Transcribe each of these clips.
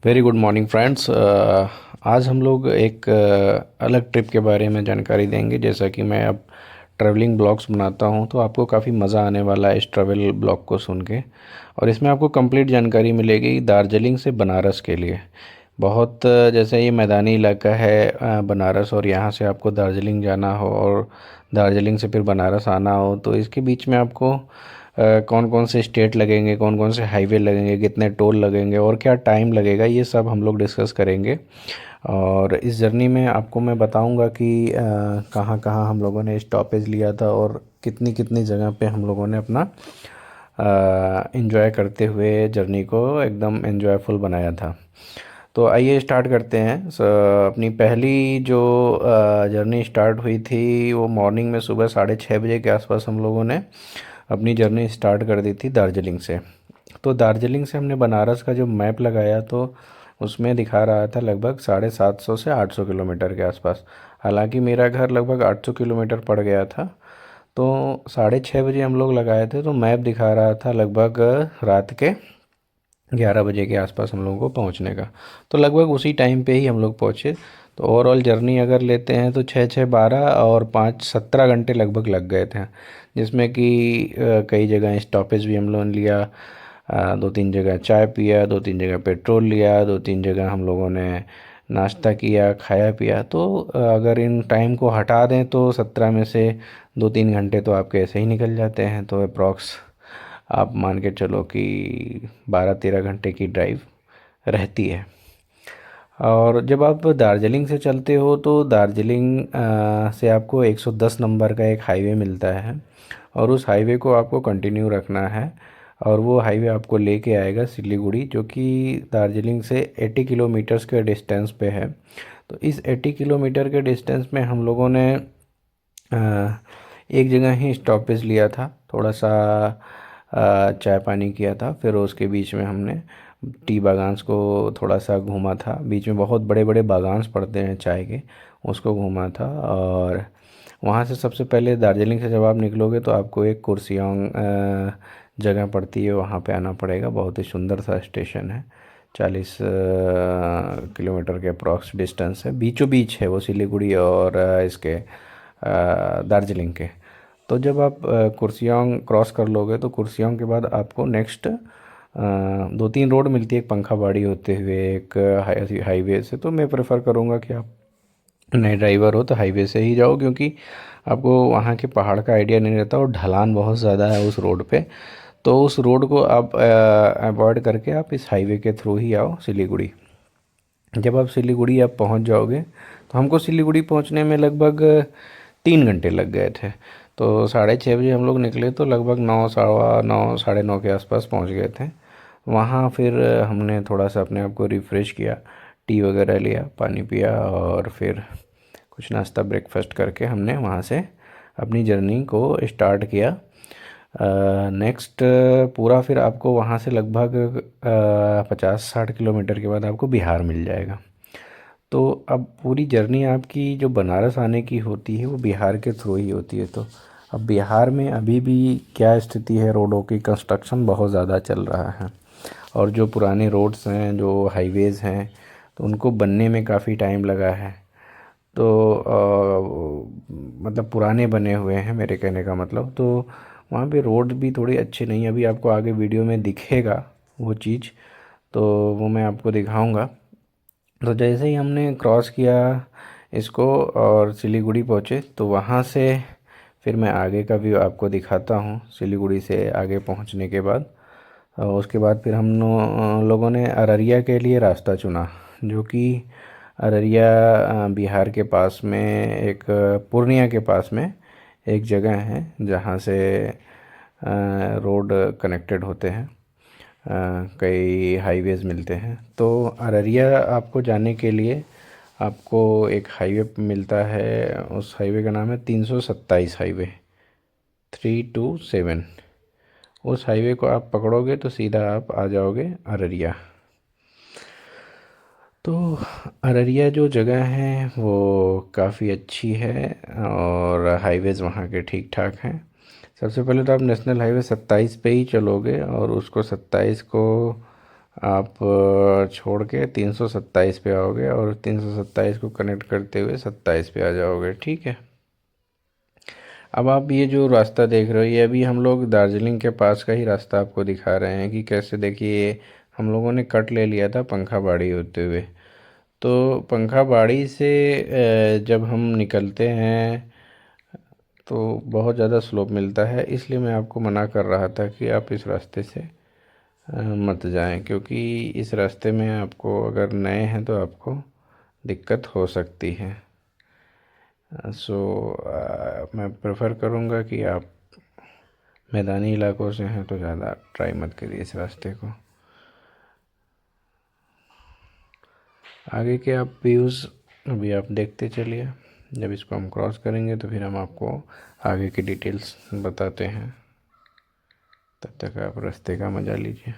Very good morning friends. आज हम लोग एक अलग ट्रिप के बारे में जानकारी देंगे। जैसा कि मैं अब ट्रैवलिंग ब्लॉग्स बनाता हूं, तो आपको काफ़ी मज़ा आने वाला है इस ट्रैवल ब्लॉग को सुन के। और इसमें आपको कंप्लीट जानकारी मिलेगी दार्जिलिंग से बनारस के लिए। बहुत जैसे ये मैदानी इलाका है बनारस, और यहाँ से आपको दार्जिलिंग जाना हो और दार्जिलिंग से फिर बनारस आना हो, तो इसके बीच में आपको कौन कौन से स्टेट लगेंगे, कौन कौन से हाईवे लगेंगे, कितने टोल लगेंगे और क्या टाइम लगेगा, ये सब हम लोग डिस्कस करेंगे। और इस जर्नी में आपको मैं बताऊंगा कि कहाँ कहाँ हम लोगों ने स्टॉपेज लिया था और कितनी कितनी जगह पे हम लोगों ने अपना एंजॉय करते हुए जर्नी को एकदम एंजॉयफुल बनाया था। तो आइए स्टार्ट करते हैं। अपनी पहली जो जर्नी स्टार्ट हुई थी वो मॉर्निंग में सुबह 6:30 बजे के आसपास हम लोगों ने अपनी जर्नी स्टार्ट कर दी थी दार्जिलिंग से। तो दार्जिलिंग से हमने बनारस का जो मैप लगाया तो उसमें दिखा रहा था लगभग 750 से 800 किलोमीटर के आसपास। हालांकि मेरा घर लगभग 800 किलोमीटर पड़ गया था। तो 6:30 बजे हम लोग लगाए थे, तो मैप दिखा रहा था लगभग रात के 11 बजे के आसपास हम लोगों को पहुंचने का। तो लगभग उसी टाइम पे ही हम लोग पहुंचे। तो ओवरऑल जर्नी अगर लेते हैं तो 6 6 12 और 5 17 घंटे लगभग लग गए थे, जिसमें कि कई जगह स्टॉपेज भी हम लोगों ने लिया। 2 3 जगह चाय पिया, 2 3 जगह पेट्रोल लिया, 2 3 जगह हम लोगों ने नाश्ता किया, खाया पिया। तो अगर इन टाइम को हटा दें तो 17 में से 2 3 घंटे तो आपके ऐसे ही निकल जाते हैं। तो अप्रॉक्स आप मान के चलो कि 12 13 घंटे की ड्राइव रहती है। और जब आप दार्जिलिंग से चलते हो तो दार्जिलिंग से आपको 110 नंबर का एक हाईवे मिलता है, और उस हाईवे को आपको कंटिन्यू रखना है। और वो हाईवे आपको लेके आएगा सिलीगुड़ी, जो कि दार्जिलिंग से 80 किलोमीटर्स के डिस्टेंस पे है। तो इस 80 किलोमीटर के डिस्टेंस में हम लोगों ने एक जगह ही स्टॉपेज लिया था, थोड़ा सा चाय पानी किया था। फिर उसके बीच में हमने टी बागान्स को थोड़ा सा घूमा था। बीच में बहुत बड़े बड़े बागान्स पड़ते हैं चाय के, उसको घूमा था। और वहाँ से सबसे पहले दार्जिलिंग से जब आप निकलोगे तो आपको एक कुर्सियोंग जगह पड़ती है, वहाँ पे आना पड़ेगा। बहुत ही सुंदर सा स्टेशन है, 40 किलोमीटर के अप्रॉक्स डिस्टेंस है, बीचों बीच है वो सिलीगुड़ी और इसके दार्जिलिंग के। तो जब आप कुर्सियोंग क्रॉस कर लोगे तो कुर्सियोंग के बाद आपको नेक्स्ट 2 3 रोड मिलती है, एक पंखाबाड़ी होते हुए एक हाईवे से। तो मैं प्रेफर करूँगा कि आप नए ड्राइवर हो तो हाईवे से ही जाओ, क्योंकि आपको वहाँ के पहाड़ का आइडिया नहीं रहता और ढलान बहुत ज़्यादा है उस रोड पे। तो उस रोड को आप अवॉइड करके आप इस हाईवे के थ्रू ही आओ सिलीगुड़ी। जब आप सिलीगुड़ी आप पहुँच जाओगे, तो हमको सिलीगुड़ी पहुँचने में लगभग 3 घंटे लग गए थे। तो 6:30 बजे हम लोग निकले तो लगभग 9 9:15 9:30 के आसपास पहुँच गए थे। वहाँ फिर हमने थोड़ा सा अपने आप को रिफ़्रेश किया, टी वगैरह लिया, पानी पिया, और फिर कुछ नाश्ता ब्रेकफास्ट करके हमने वहाँ से अपनी जर्नी को स्टार्ट किया। नेक्स्ट पूरा फिर आपको वहाँ से लगभग 50 60 किलोमीटर के बाद आपको बिहार मिल जाएगा। तो अब पूरी जर्नी आपकी जो बनारस आने की होती है वो बिहार के थ्रू ही होती है। तो अब बिहार में अभी भी क्या स्थिति है, रोडों की कंस्ट्रक्शन बहुत ज़्यादा चल रहा है, और जो पुराने रोड्स हैं, जो हाईवेज़ हैं, तो उनको बनने में काफ़ी टाइम लगा है। तो मतलब पुराने बने हुए हैं मेरे कहने का मतलब। तो वहाँ पे रोड भी थोड़ी अच्छी नहीं है। अभी आपको आगे वीडियो में दिखेगा वो चीज़, तो वो मैं आपको दिखाऊंगा। तो जैसे ही हमने क्रॉस किया इसको और सिलीगुड़ी पहुँचे, तो वहाँ से फिर मैं आगे का व्यू आपको दिखाता हूँ सिलीगुड़ी से आगे पहुँचने के बाद। और उसके बाद फिर लोगों ने अररिया के लिए रास्ता चुना, जो कि अररिया बिहार के पास में एक पूर्णिया के पास में एक जगह है जहाँ से रोड कनेक्टेड होते हैं, कई हाईवेज़ मिलते हैं। तो अररिया आपको जाने के लिए आपको एक हाईवे मिलता है, उस हाईवे का नाम है 327 हाईवे, 327। उस हाईवे को आप पकड़ोगे तो सीधा आप आ जाओगे अररिया। तो अररिया जो जगह है वो काफ़ी अच्छी है, और हाईवेज़ वहाँ के ठीक ठाक हैं। सबसे पहले तो आप नेशनल हाईवे 27 पे ही चलोगे, और उसको 27 को आप छोड़ के 327 पे आओगे और 327 को कनेक्ट करते हुए 27 पे आ जाओगे। ठीक है। अब आप ये जो रास्ता देख रहे हो, ये अभी हम लोग दार्जिलिंग के पास का ही रास्ता आपको दिखा रहे हैं कि कैसे। देखिए, हम लोगों ने कट ले लिया था पंखा बाड़ी होते हुए। तो पंखा बाड़ी से जब हम निकलते हैं तो बहुत ज़्यादा स्लोप मिलता है, इसलिए मैं आपको मना कर रहा था कि आप इस रास्ते से मत जाएं, क्योंकि इस रास्ते में आपको, अगर नए हैं तो आपको दिक्कत हो सकती है। सो मैं प्रेफर करूँगा कि आप मैदानी इलाकों से हैं तो ज़्यादा ट्राई मत करिए इस रास्ते को। आगे के आप व्यूज़ अभी आप देखते चलिए। जब इसको हम क्रॉस करेंगे तो फिर हम आपको आगे की डिटेल्स बताते हैं। तब तक आप रास्ते का मज़ा लीजिए।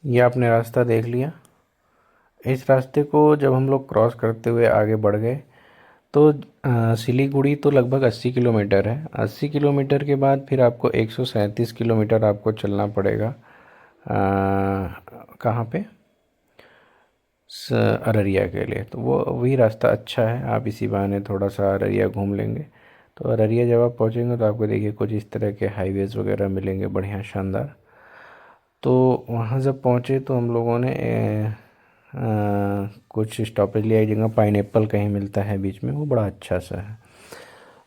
ये आपने रास्ता देख लिया। इस रास्ते को जब हम लोग क्रॉस करते हुए आगे बढ़ गए तो सिलीगुड़ी तो लगभग 80 किलोमीटर है। 80 किलोमीटर के बाद फिर आपको 137 किलोमीटर आपको चलना पड़ेगा। कहाँ पे? अररिया के लिए। तो वो वही रास्ता अच्छा है, आप इसी बहाने थोड़ा सा अररिया घूम लेंगे। तो अररिया जब आप पहुँचेंगे तो आपको देखिए कुछ इस तरह के हाईवेज़ वगैरह मिलेंगे, बढ़िया शानदार। तो वहाँ जब पहुँचे तो हम लोगों ने कुछ स्टॉपेज लिया। एक जगह पाइनएप्पल कहीं मिलता है बीच में, वो बड़ा अच्छा सा है।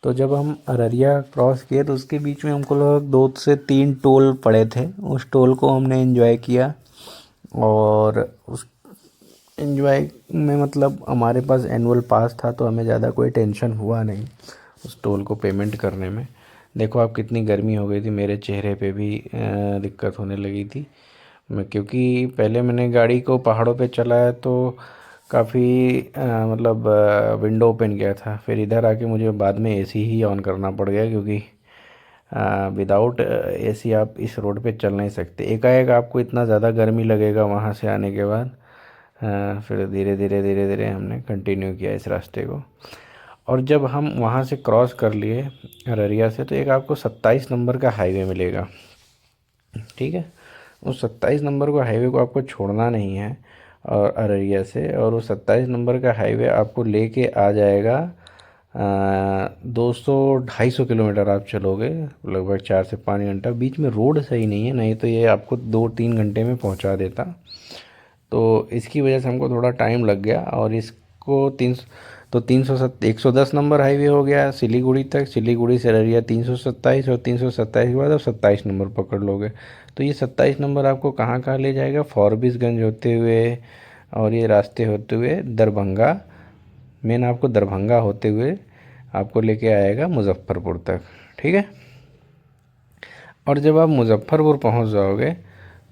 तो जब हम अररिया क्रॉस किए तो उसके बीच में हमको लगभग 2 से 3 टोल पड़े थे। उस टोल को हमने एंजॉय किया और उस एंजॉय में मतलब हमारे पास एनुअल पास था तो हमें ज़्यादा कोई टेंशन हुआ नहीं उस टोल को पेमेंट करने में। देखो आप कितनी गर्मी हो गई थी, मेरे चेहरे पे भी दिक्कत होने लगी थी। मैं, क्योंकि पहले मैंने गाड़ी को पहाड़ों पे चलाया तो काफ़ी मतलब विंडो ओपन किया था। फिर इधर आके मुझे बाद में एसी ही ऑन करना पड़ गया, क्योंकि विदाउट एसी आप इस रोड पे चल नहीं सकते। एकाएक आपको इतना ज़्यादा गर्मी लगेगा वहाँ से आने के बाद। फिर धीरे धीरे हमने कंटिन्यू किया इस रास्ते को। और जब हम वहाँ से क्रॉस कर लिए अररिया से तो एक आपको 27 नंबर का हाईवे मिलेगा। ठीक है। उस 27 नंबर को हाईवे को आपको छोड़ना नहीं है और अररिया से, और वो 27 नंबर का हाईवे आपको लेके आ जाएगा 200-250 किलोमीटर आप चलोगे, लगभग 4 से 5 घंटा। बीच में रोड सही नहीं है, नहीं तो ये आपको 2-3 घंटे में पहुंचा देता। तो इसकी वजह से हमको थोड़ा टाइम लग गया। और इसको 110 नंबर हाईवे हो गया सिलीगुड़ी तक। सिलीगुड़ी से अररिया 327, और 327 के बाद आप 27 नंबर पकड़ लोगे। तो ये 27 नंबर आपको कहाँ कहाँ ले जाएगा? फॉरबिसगंज होते हुए और ये रास्ते होते हुए दरभंगा, मेन आपको दरभंगा होते हुए आपको लेके आएगा मुज़फ़्फ़रपुर तक। ठीक है। और जब आप मुज़फ़्फ़रपुर पहुंच जाओगे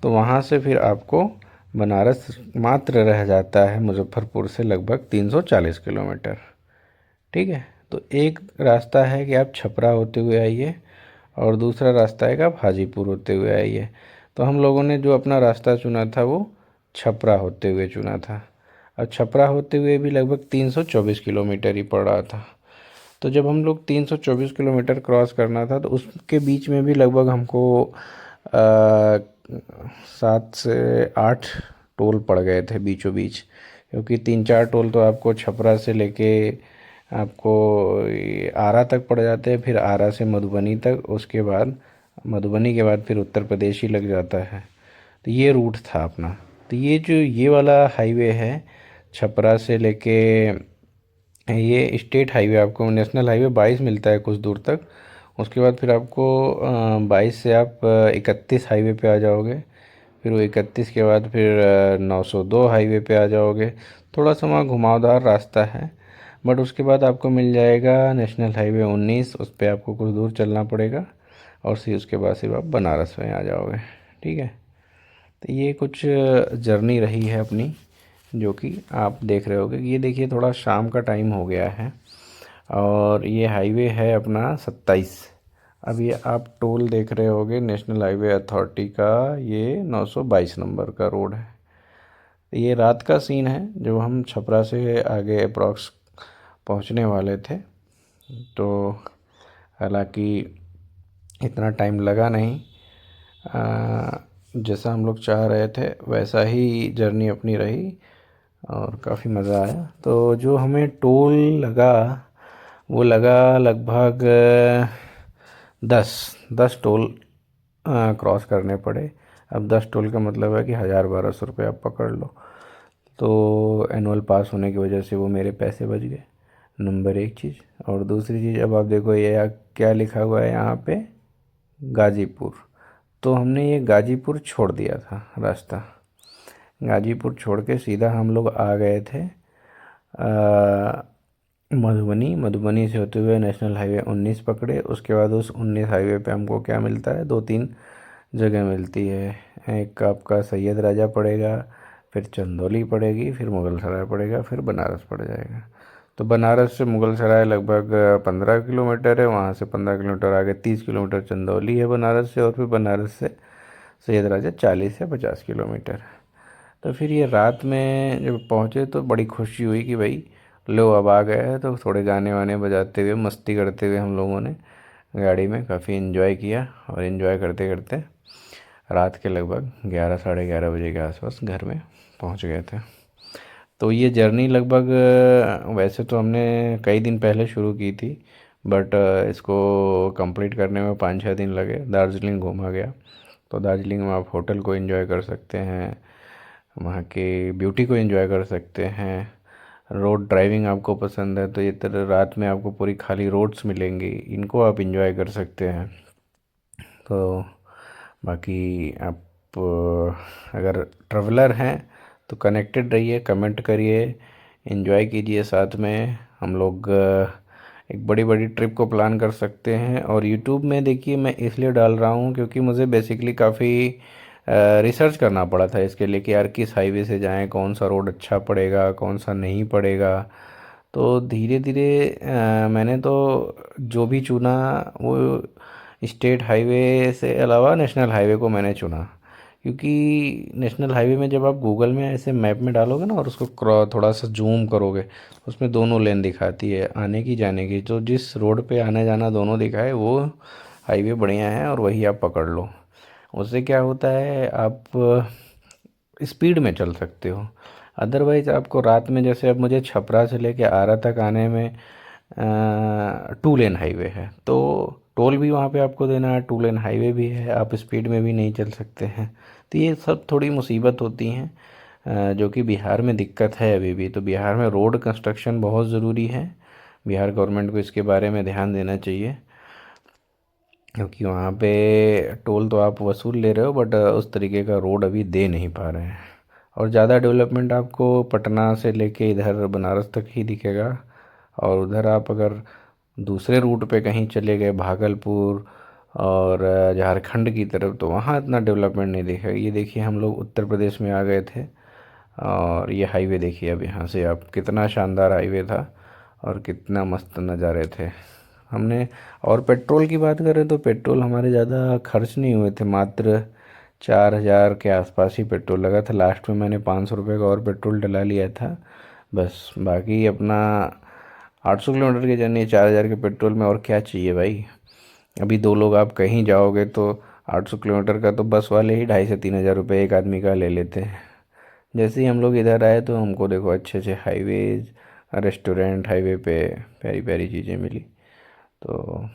तो वहां से फिर आपको बनारस मात्र रह जाता है, मुज़फ़्फ़रपुर से लगभग 340 किलोमीटर। ठीक है। तो एक रास्ता है कि आप छपरा होते हुए आइए और दूसरा रास्ता है कि आप हाजीपुर होते हुए आइए। तो हम लोगों ने जो अपना रास्ता चुना था वो छपरा होते हुए चुना था। और छपरा होते हुए भी लगभग 324 किलोमीटर ही पड़ रहा था। तो जब हम लोग 324 किलोमीटर क्रॉस करना था तो उसके बीच में भी लगभग हमको 7 से 8 टोल पड़ गए थे बीचों बीच, क्योंकि 3-4 टोल तो आपको छपरा से लेके आपको ये आरा तक पड़ जाते हैं, फिर आरा से मधुबनी तक, उसके बाद मधुबनी के बाद फिर उत्तर प्रदेश ही लग जाता है। तो ये रूट था अपना। तो ये जो ये वाला हाईवे है छपरा से लेके, ये स्टेट हाईवे आपको नेशनल हाईवे 22 मिलता है कुछ दूर तक। उसके बाद फिर आपको 22 से आप 31 हाईवे पे आ जाओगे। फिर वो 31 के बाद फिर 902 हाईवे पे आ जाओगे। थोड़ा सा वहाँ घुमावदार रास्ता है, बट उसके बाद आपको मिल जाएगा नेशनल हाईवे 19। उस पर आपको कुछ दूर चलना पड़ेगा और फिर उसके बाद सिर्फ आप बनारस में आ जाओगे। ठीक है, तो ये कुछ जर्नी रही है अपनी, जो कि आप देख रहे होगे। ये देखिए थोड़ा शाम का टाइम हो गया है और ये हाईवे है अपना 27। अब ये आप टोल देख रहे होगे नेशनल हाईवे अथॉरिटी का, ये 922 नंबर का रोड है। ये रात का सीन है, जो हम छपरा से आगे अप्रॉक्स पहुंचने वाले थे, तो हालांकि इतना टाइम लगा नहीं। जैसा हम लोग चाह रहे थे वैसा ही जर्नी अपनी रही और काफ़ी मज़ा आया। तो जो हमें टोल लगा वो लगा लगभग 10 टोल क्रॉस करने पड़े। अब 10 टोल का मतलब है कि 1000-1200 रुपये आप पकड़ लो। तो एनुअल पास होने की वजह से वो मेरे पैसे बच गए, नंबर एक चीज़। और दूसरी चीज़, अब आप देखो ये क्या लिखा हुआ है यहाँ पे, गाज़ीपुर। तो हमने ये गाज़ीपुर छोड़ दिया था रास्ता। गाज़ीपुर छोड़ के सीधा हम लोग आ गए थे मधुबनी। मधुबनी से होते हुए नेशनल हाईवे 19 पकड़े। उसके बाद उस 19 हाईवे पे हमको क्या मिलता है, 2-3 जगह मिलती है। एक आपका सैयद राजा पड़ेगा, फिर चंदौली पड़ेगी, फिर मुगल सराय पड़ेगा, फिर बनारस पड़ जाएगा। तो बनारस से मुगल सराय लगभग 15 किलोमीटर है, वहाँ से 15 किलोमीटर आगे 30 किलोमीटर चंदौली है बनारस से, और फिर बनारस से सैयद राजा 40 या 50 किलोमीटर। तो फिर ये रात में जब पहुँचे तो बड़ी खुशी हुई कि भाई लो अब आ गए हैं। तो थोड़े गाने वाने बजाते हुए मस्ती करते हुए हम लोगों ने गाड़ी में काफ़ी इन्जॉय किया, और इन्जॉय करते करते रात के लगभग 11-11:30 बजे के आसपास घर में पहुंच गए थे। तो ये जर्नी लगभग वैसे तो हमने कई दिन पहले शुरू की थी, बट इसको कंप्लीट करने में 5-6 दिन लगे। दार्जिलिंग घूमा गया। तो दार्जिलिंग में आप होटल को एंजॉय कर सकते हैं, वहाँ की ब्यूटी को एंजॉय कर सकते हैं। रोड ड्राइविंग आपको पसंद है तो ये तरह रात में आपको पूरी खाली रोड्स मिलेंगी, इनको आप एंजॉय कर सकते हैं। तो बाकी आप अगर ट्रैवलर हैं तो कनेक्टेड रहिए, कमेंट करिए, एंजॉय कीजिए साथ में। हम लोग एक बड़ी बड़ी ट्रिप को प्लान कर सकते हैं। और यूट्यूब में देखिए मैं इसलिए डाल रहा हूँ क्योंकि मुझे बेसिकली काफ़ी रिसर्च करना पड़ा था इसके लिए कि यार किस हाईवे से जाएं, कौन सा रोड अच्छा पड़ेगा, कौन सा नहीं पड़ेगा। तो धीरे धीरे मैंने तो जो भी चुना वो स्टेट हाईवे से अलावा नेशनल हाईवे को मैंने चुना, क्योंकि नेशनल हाईवे में जब आप गूगल में ऐसे मैप में डालोगे ना और उसको थोड़ा सा जूम करोगे, उसमें दोनों लेन दिखाती है, आने की जाने की। तो जिस रोड पे आने जाना दोनों दिखाए वो हाईवे बढ़िया है और वही आप पकड़ लो। उससे क्या होता है, आप स्पीड में चल सकते हो। अदरवाइज़ आपको रात में, जैसे अब मुझे छपरा से लेके आरा तक आने में 2 लेन हाईवे है, तो टोल भी वहाँ पे आपको देना है, 2 लेन हाईवे भी है, आप स्पीड में भी नहीं चल सकते हैं। तो ये सब थोड़ी मुसीबत होती हैं, जो कि बिहार में दिक्कत है अभी भी। तो बिहार में रोड कंस्ट्रक्शन बहुत ज़रूरी है, बिहार गवर्नमेंट को इसके बारे में ध्यान देना चाहिए, क्योंकि वहाँ पे टोल तो आप वसूल ले रहे हो बट उस तरीके का रोड अभी दे नहीं पा रहे हैं। और ज़्यादा डेवलपमेंट आपको पटना से लेके इधर बनारस तक ही दिखेगा। और उधर आप अगर दूसरे रूट पे कहीं चले गए, भागलपुर और झारखंड की तरफ, तो वहाँ इतना डेवलपमेंट नहीं दिखेगा। ये देखिए हम लोग उत्तर प्रदेश में आ गए थे, और ये हाईवे देखिए अब यहाँ से आप, कितना शानदार हाईवे था और कितना मस्त नज़ारे थे। हमने, और पेट्रोल की बात करें तो पेट्रोल हमारे ज़्यादा खर्च नहीं हुए थे, मात्र 4000 के आसपास ही पेट्रोल लगा था। लास्ट में मैंने 500 रुपये का और पेट्रोल डला लिया था बस। बाकी अपना 800 किलोमीटर की जर्नी 4000 के पेट्रोल में और क्या चाहिए भाई। अभी 2 लोग आप कहीं जाओगे तो 800 किलोमीटर का तो बस वाले ही 2500 से 3000 रुपये एक आदमी का ले लेते हैं। जैसे ही हम लोग इधर आए तो हमको देखो अच्छे अच्छे हाईवेज, रेस्टोरेंट हाईवे पे प्यारी प्यारी चीज़ें मिली। तो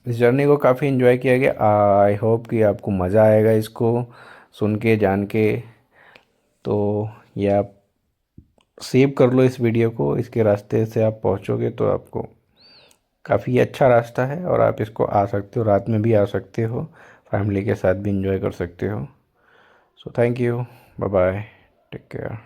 इस जर्नी को काफ़ी इन्जॉय किया गया। आई होप कि आपको मज़ा आएगा इसको सुन के, जान के। तो ये आप सेव कर लो इस वीडियो को, इसके रास्ते से आप पहुंचोगे तो आपको काफ़ी अच्छा रास्ता है, और आप इसको आ सकते हो, रात में भी आ सकते हो, फैमिली के साथ भी इंजॉय कर सकते हो। So thank you, bye bye, take care.